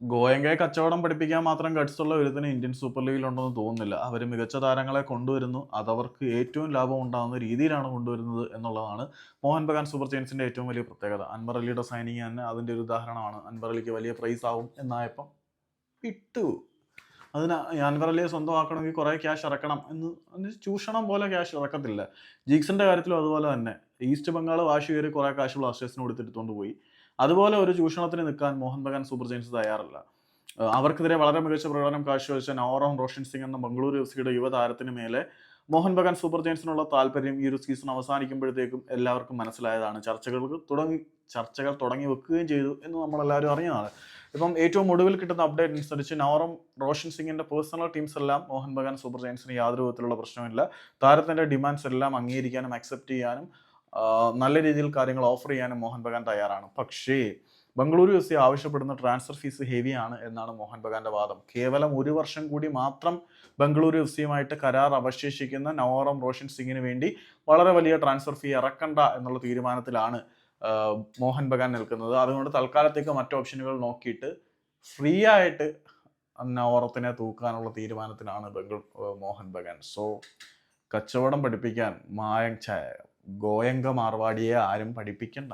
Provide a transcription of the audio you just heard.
ഗോയങ്കയെ കച്ചവടം പഠിപ്പിക്കാൻ മാത്രം ഗട്സുള്ള ഒരുത്തിന് ഇന്ത്യൻ സൂപ്പർ ലീഗിലുണ്ടെന്ന് തോന്നുന്നില്ല. അവർ മികച്ച താരങ്ങളെ കൊണ്ടുവരുന്നു. അതവർക്ക് ഏറ്റവും ലാഭം ഉണ്ടാകുന്ന രീതിയിലാണ് കൊണ്ടുവരുന്നത് എന്നുള്ളതാണ് മോഹൻ ബഗാൻ സൂപ്പർ ജയൻസിന്റെ ഏറ്റവും വലിയ പ്രത്യേകത. അൻവർ അലിയുടെ സൈനിങ് തന്നെ അതിന്റെ ഒരു ഉദാഹരണമാണ്. അൻവർ അലിക്ക് വലിയ പ്രൈസ് ആവും എന്നായപ്പം ഇട്ടു. അതിന് അൻവർ അലിയെ സ്വന്തമാക്കണമെങ്കിൽ കുറേ ക്യാഷ് ഇറക്കണം എന്ന് ചൂഷണം പോലെ ക്യാഷ് ഇറക്കത്തില്ല. ജീക്സിന്റെ കാര്യത്തിലും അതുപോലെ തന്നെ. ഈസ്റ്റ് ബംഗാൾ വാശി കയറി കുറേ കാശ് ബ്ലാസ്റ്റേഴ്സിന് കൊടുത്തെടുത്തുകൊണ്ട് പോയി. അതുപോലെ ഒരു ചൂഷണത്തിന് നിൽക്കാൻ മോഹൻ ബഗാൻ സൂപ്പർ ജയൻസ് തയ്യാറല്ല. അവർക്കെതിരെ വളരെ മികച്ച പ്രകടനം കാഴ്ചവെച്ച നവോറം റോഷൻ സിംഗ് എന്ന ബംഗളൂരു എഫ് സിയുടെ യുവതാരത്തിന് മേലെ മോഹൻ ബഗാൻ സൂപ്പർ ജയൻസിനുള്ള താല്പര്യം ഈ ഒരു സീസൺ അവസാനിക്കുമ്പോഴത്തേക്കും എല്ലാവർക്കും മനസ്സിലായതാണ്. ചർച്ചകൾ തുടങ്ങി വെക്കുകയും ചെയ്തു എന്ന് നമ്മളെല്ലാവരും അറിഞ്ഞതാണ്. ഇപ്പം ഏറ്റവും ഒടുവിൽ കിട്ടുന്ന അപ്ഡേറ്റ് അനുസരിച്ച് നവോറം റോഷൻ സിംഗിന്റെ പേഴ്സണൽ ടീംസ് എല്ലാം മോഹൻ ബഗാൻ സൂപ്പർ ജയൻസിന് യാതൊരു വിധത്തിലുള്ള പ്രശ്നമില്ല. താരത്തിന്റെ ഡിമാൻഡ്സ് എല്ലാം അംഗീകരിക്കാനും അക്സെപ്റ്റ് ചെയ്യാനും നല്ല രീതിയിൽ കാര്യങ്ങൾ ഓഫർ ചെയ്യാനും മോഹൻ ബഗാൻ തയ്യാറാണ്. പക്ഷേ ബംഗളൂരു എഫ് സി ആവശ്യപ്പെടുന്ന ട്രാൻസ്ഫർ ഫീസ് ഹെവിയാണ് എന്നാണ് മോഹൻ ബഗാന്റെ വാദം. കേവലം 1 വർഷം കൂടി മാത്രം ബംഗളൂരു എഫ് സിയുമായിട്ട് കരാർ അവശേഷിക്കുന്ന നവോറം റോഷൻ സിംഗിന് വേണ്ടി വളരെ വലിയ ട്രാൻസ്ഫർ ഫീ ഇറക്കണ്ട എന്നുള്ള തീരുമാനത്തിലാണ് മോഹൻ ബഗാൻ നിൽക്കുന്നത്. അതുകൊണ്ട് തൽക്കാലത്തേക്ക് മറ്റു ഓപ്ഷനുകൾ നോക്കിയിട്ട് ഫ്രീ ആയിട്ട് നവോറത്തിനെ തൂക്കാനുള്ള തീരുമാനത്തിലാണ് മോഹൻ ബഗാൻ. സോ കച്ചവടം പഠിപ്പിക്കാൻ ഗോയങ്ക മാർവാടിയെ ആരും പഠിപ്പിക്കണ്ട.